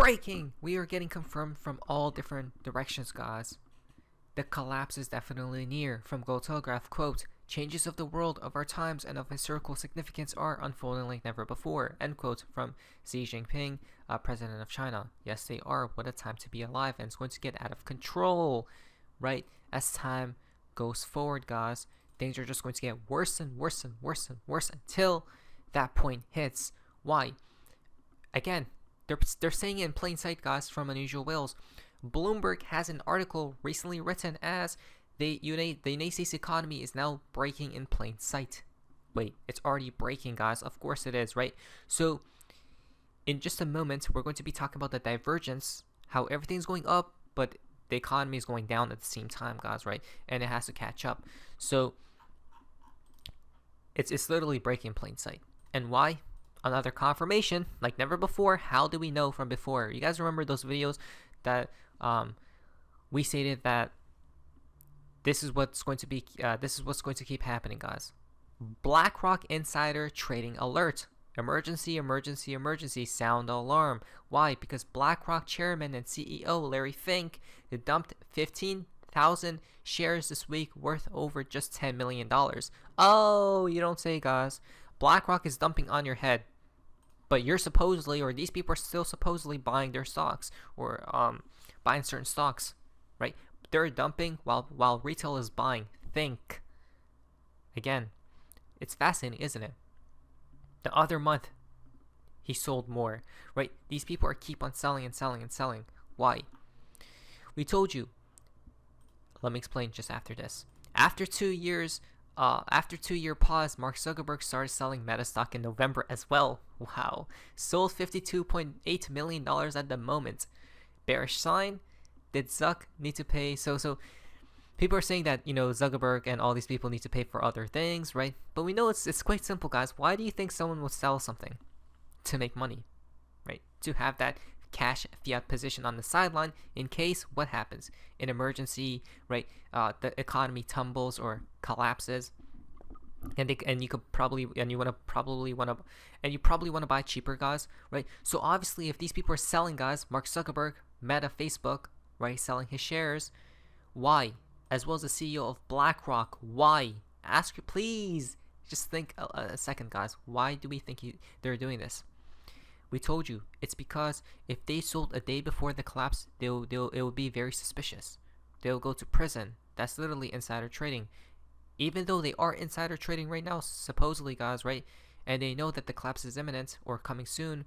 Breaking! We are getting confirmed from all different directions, guys. The collapse is definitely near. From Gold Telegraph, quote, changes of the world, of our times, and of historical significance are unfolding like never before, end quote, from Xi Jinping, president of China. Yes, they are. What a time to be alive, and it's going to get out of control, right? As time goes forward, guys, things are just going to get worse and worse and worse and worse until that point hits. Why? Again, they're saying it in plain sight, guys, from Unusual Whales. Bloomberg has an article recently written as the United States economy is now breaking in plain sight. Wait, it's already breaking, guys. Of course it is, right? So in just a moment, we're going to be talking about the divergence, how everything's going up, but the economy is going down at the same time, guys, right? And it has to catch up. So it's literally breaking in plain sight. And why? Another confirmation, like never before. How do we know from before? You guys remember those videos that we stated that this is what's going to be this is what's going to keep happening, guys. BlackRock insider trading alert. Emergency, emergency, emergency, sound alarm. Why? Because BlackRock chairman and CEO Larry Fink dumped 15,000 shares this week worth over just $10 million. Oh, you don't say, guys. BlackRock is dumping on your head. But you're supposedly, or these people are still supposedly buying their stocks, or buying certain stocks, right? They're dumping while retail is buying. Think. Again, it's fascinating, isn't it? The other month, he sold more, right? These people are keep on selling and selling and selling. Why? We told you. Let me explain just after this. After 2 years, after 2-year pause, Mark Zuckerberg started selling Meta stock in November as well. Wow. Sold $52.8 million at the moment. Bearish sign. Did Zuck need to pay? So people are saying that, Zuckerberg and all these people need to pay for other things, right? But we know it's quite simple, guys. Why do you think someone would sell something? To make money, right? To have that cash fiat position on the sideline in case what happens? An emergency, right? The economy tumbles or collapses. And you probably want to buy cheaper, guys, right? So obviously, if these people are selling, guys, Mark Zuckerberg, Meta, Facebook, right, selling his shares, why? As well as the CEO of BlackRock, why? Please, just think a second, guys. Why do we think they're doing this? We told you it's because if they sold a day before the collapse, it will be very suspicious. They'll go to prison. That's literally insider trading. Even though they are insider trading right now, supposedly, guys, right? And they know that the collapse is imminent or coming soon.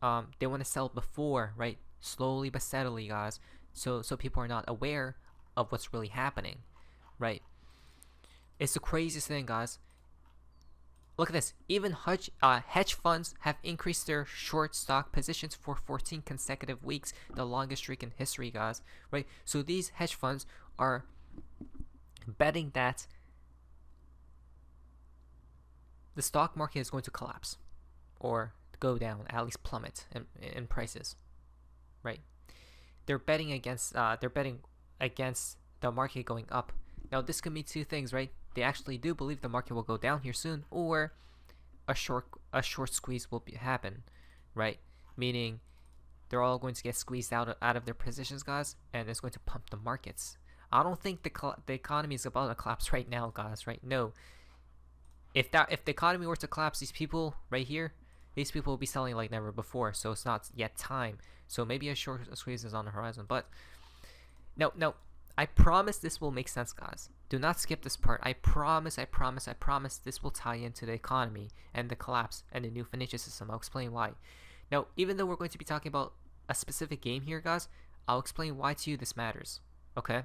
They want to sell before, right? Slowly but steadily, guys. So people are not aware of what's really happening, right? It's the craziest thing, guys. Look at this. Even hedge funds have increased their short stock positions for 14 consecutive weeks, the longest streak in history, guys, right? So these hedge funds are betting that the stock market is going to collapse or go down, at least plummet in prices, right? They're betting against the market going up. Now this could mean two things, right? They actually do believe the market will go down here soon, or a short squeeze will happen, right? Meaning they're all going to get squeezed out of their positions, guys, and it's going to pump the markets. I don't think the economy is about to collapse right now, guys, right? No. If the economy were to collapse, these people right here, these people will be selling like never before, so it's not yet time. So maybe a short squeeze is on the horizon, but no, I promise this will make sense, guys. Do not skip this part. I promise this will tie into the economy and the collapse and the new financial system. I'll explain why. Now, even though we're going to be talking about a specific game here, guys, I'll explain why to you this matters, okay?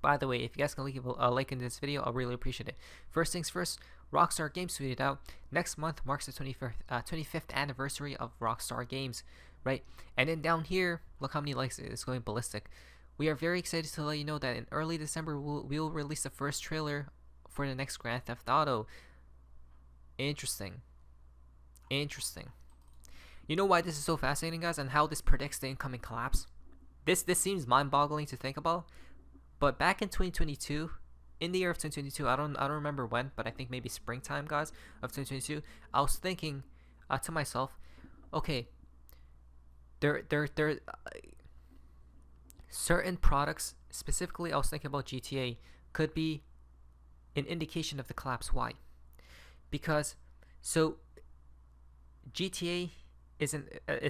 By the way, if you guys can leave a like in this video, I'll really appreciate it. First things first, Rockstar Games tweeted out, next month marks the 25th anniversary of Rockstar Games, right? And then down here, look how many likes it's going ballistic. We are very excited to let you know that in early December, we will release the first trailer for the next Grand Theft Auto. Interesting. You know why this is so fascinating, guys, and how this predicts the incoming collapse? This seems mind-boggling to think about. But back in 2022, in the year of 2022, I don't remember when, but I think maybe springtime, guys, of 2022, I was thinking to myself, okay, there certain products, specifically I was thinking about GTA, could be an indication of the collapse. Why? Because so GTA is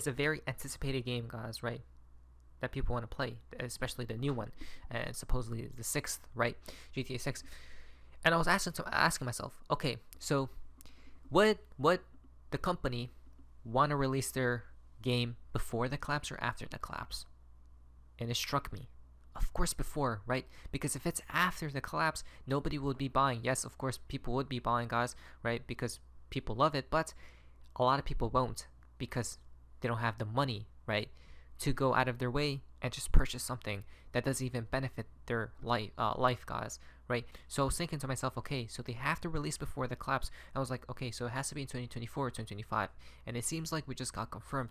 a very anticipated game, guys, right? That people want to play, especially the new one, and supposedly the sixth, right? GTA 6. And I was asking myself, okay, so would the company want to release their game before the collapse or after the collapse? And it struck me, of course, before, right? Because if it's after the collapse, nobody would be buying. Yes, of course, people would be buying, guys, right? Because people love it, but a lot of people won't because they don't have the money, right, to go out of their way and just purchase something that doesn't even benefit their life, guys, right? So I was thinking to myself, okay, so they have to release before the collapse. I was like, okay, so it has to be in 2024 or 2025, and it seems like we just got confirmed.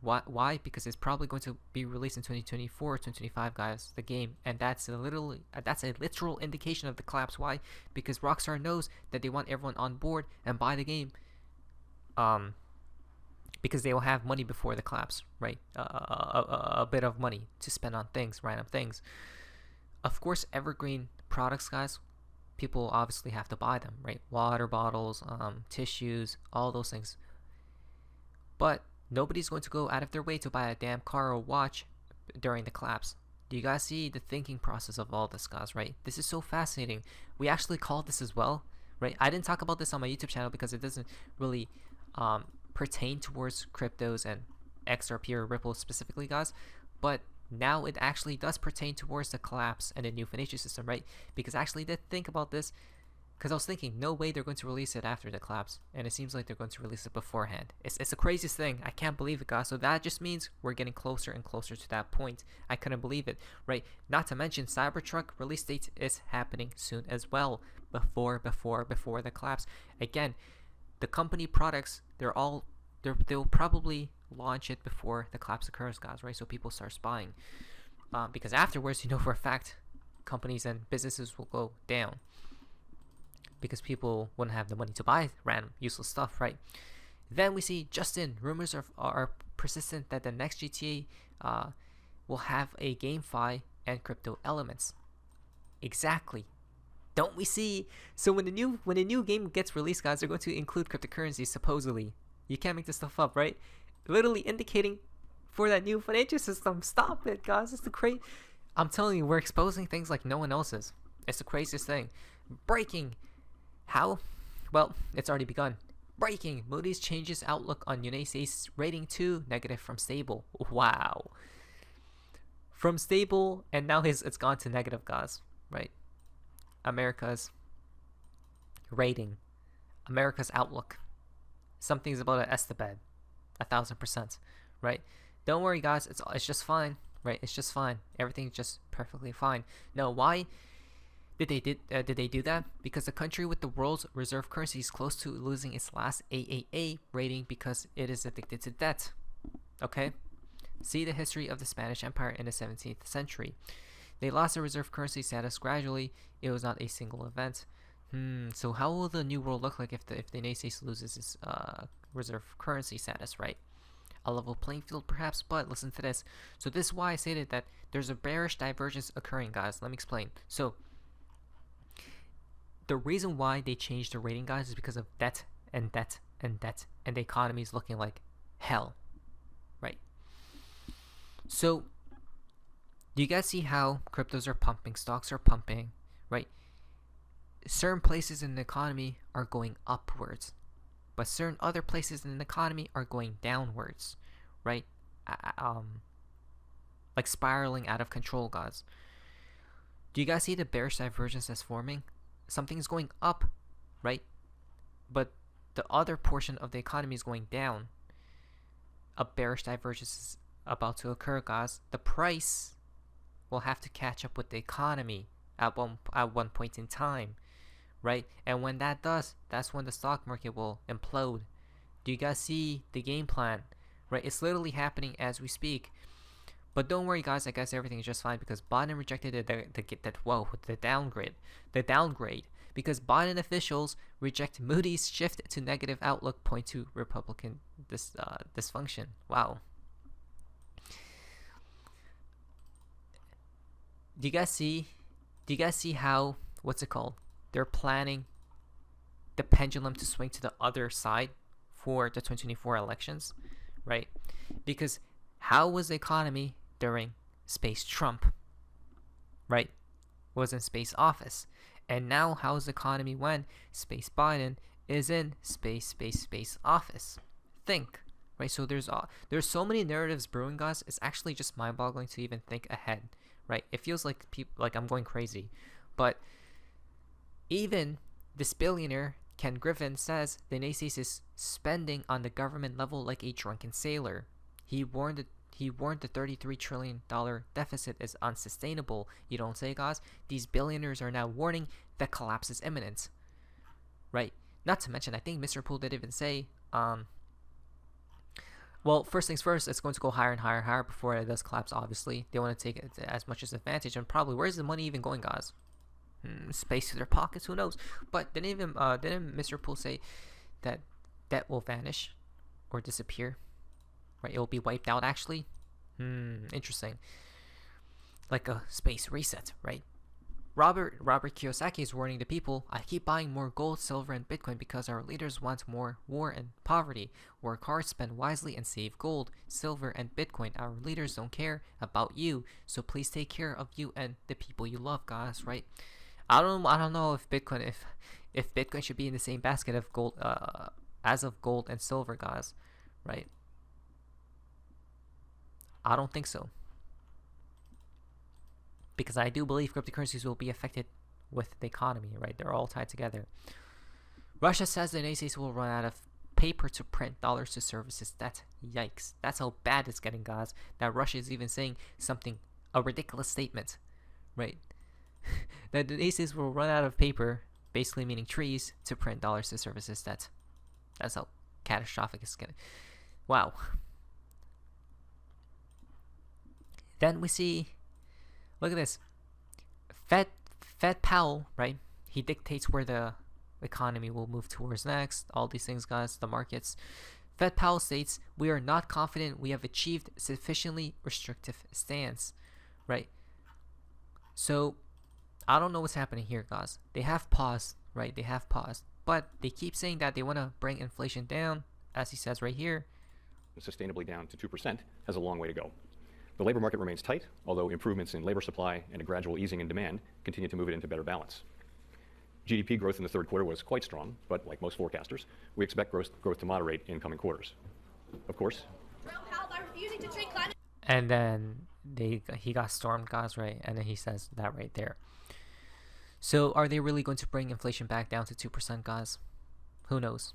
Why? Because it's probably going to be released in 2024 or 2025, guys, the game, and that's a literal indication of the collapse. Why? Because Rockstar knows that they want everyone on board and buy the game, because they will have money before the collapse, right? A bit of money to spend on things, random things. Of course, evergreen products, guys, people obviously have to buy them, right? Water bottles, tissues, all those things. But nobody's going to go out of their way to buy a damn car or watch during the collapse. Do you guys see the thinking process of all this, guys, right? This is so fascinating. We actually called this as well, right? I didn't talk about this on my YouTube channel because it doesn't really pertain towards cryptos and XRP or Ripple specifically, guys, but now it actually does pertain towards the collapse and the new financial system, right? Because I actually did think about this, because I was thinking, no way they're going to release it after the collapse, and it seems like they're going to release it beforehand. It's the craziest thing. I can't believe it, guys. So that just means we're getting closer and closer to that point. I couldn't believe it, right? Not to mention Cybertruck release date is happening soon as well, before the collapse. Again, the company products, they'll probably launch it before the collapse occurs, guys, right? So people start buying, because afterwards, you know for a fact, companies and businesses will go down because people wouldn't have the money to buy random useless stuff, right? Then we see Justin, rumors are persistent that the next GTA will have a GameFi and crypto elements. Exactly. Don't we see? So when the new game gets released, guys, they're going to include cryptocurrencies, supposedly. You can't make this stuff up, right? Literally indicating for that new financial system. Stop it, guys. It's the crazy. I'm telling you, we're exposing things like no one else is. It's the craziest thing. Breaking. How? Well, it's already begun. Breaking. Moody's changes outlook on United States rating to negative from stable. Wow. From stable, and now it's gone to negative, guys. Right? America's rating. America's outlook. Something's about to estabed. 1,000%. Right? Don't worry, guys. It's just fine. Right? It's just fine. Everything's just perfectly fine. No, why did they do that? Because the country with the world's reserve currency is close to losing its last AAA rating because it is addicted to debt. Okay? See the history of the Spanish Empire in the 17th century. They lost their reserve currency status gradually. It was not a single event. So how will the new world look like if the United States loses its reserve currency status, right? A level playing field, perhaps, but listen to this. So this is why I stated that there's a bearish divergence occurring, guys. Let me explain. So the reason why they changed the rating, guys, is because of debt and debt and debt, and the economy is looking like hell, right? So do you guys see how cryptos are pumping, stocks are pumping, right? Certain places in the economy are going upwards, but certain other places in the economy are going downwards, right? Like spiraling out of control, guys. Do you guys see the bearish divergence that's forming? Something is going up, right? But the other portion of the economy is going down. A bearish divergence is about to occur, guys. The price will have to catch up with the economy at one point in time, right? And when that does, that's when the stock market will implode. Do you guys see the game plan? Right? It's literally happening as we speak. But don't worry, guys. I guess everything is just fine because Biden rejected the downgrade because Biden officials reject Moody's shift to negative outlook, point to Republican dysfunction. Wow. Do you guys see? Do you guys see how, what's it called? They're planning the pendulum to swing to the other side for the 2024 elections, right? Because how was the economy during Space Trump, right? Was in Space Office. And now how's the economy when Space Biden is in Space Office? Think, right? So there's so many narratives brewing, guys. It's actually just mind-boggling to even think ahead, right? It feels like like I'm going crazy, but even this billionaire Ken Griffin says the naysayers is spending on the government level like a drunken sailor. He warned the $33 trillion deficit is unsustainable. You don't say, guys? These billionaires are now warning that collapse is imminent, right? Not to mention, I think Mr. Poole did even say, well, first things first, it's going to go higher and higher and higher before it does collapse, obviously. They want to take it as much as advantage, and probably, where's the money even going, guys? Space to their pockets, who knows? But didn't Mr. Poole say that debt will vanish or disappear? Right, it will be wiped out, actually. Interesting. Like a space reset, right? Robert Kiyosaki is warning the people, I keep buying more gold, silver, and Bitcoin because our leaders want more war and poverty. Work hard, spend wisely, and save gold, silver, and Bitcoin. Our leaders don't care about you, so please take care of you and the people you love, guys, right? I don't know if Bitcoin should be in the same basket of gold as of gold and silver, guys, right? I don't think so. Because I do believe cryptocurrencies will be affected with the economy, right? They're all tied together. Russia says the naysayers will run out of paper to print dollars to service its debt. Yikes. That's how bad it's getting, guys. That Russia is even saying a ridiculous statement, right? That the naysayers will run out of paper, basically meaning trees, to print dollars to service its debt. That's how catastrophic it's getting. Wow. Then we see, look at this. Fed Powell, right? He dictates where the economy will move towards next. All these things, guys, the markets. Fed Powell states, we are not confident we have achieved sufficiently restrictive stance, right? So, I don't know what's happening here, guys. They have paused, right? They have paused. But they keep saying that they want to bring inflation down, as he says right here. Sustainably down to 2% has a long way to go. The labor market remains tight, although improvements in labor supply and a gradual easing in demand continue to move it into better balance. GDP growth in the third quarter was quite strong, but like most forecasters, we expect growth to moderate in coming quarters. Of course. And then he got stormed, guys, right? And then he says that right there. So are they really going to bring inflation back down to 2%, guys? Who knows?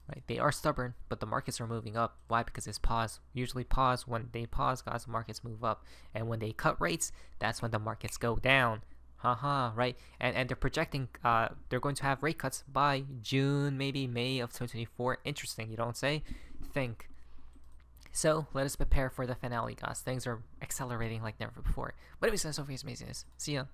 Right? They are stubborn, but the markets are moving up. Why? Because it's pause. Usually pause. When they pause, guys, the markets move up. And when they cut rates, that's when the markets go down. Right? And they're projecting they're going to have rate cuts by June, maybe May of 2024. Interesting, you don't say? Think. So let us prepare for the finale, guys. Things are accelerating like never before. But anyways, that's all for amazingness. See ya.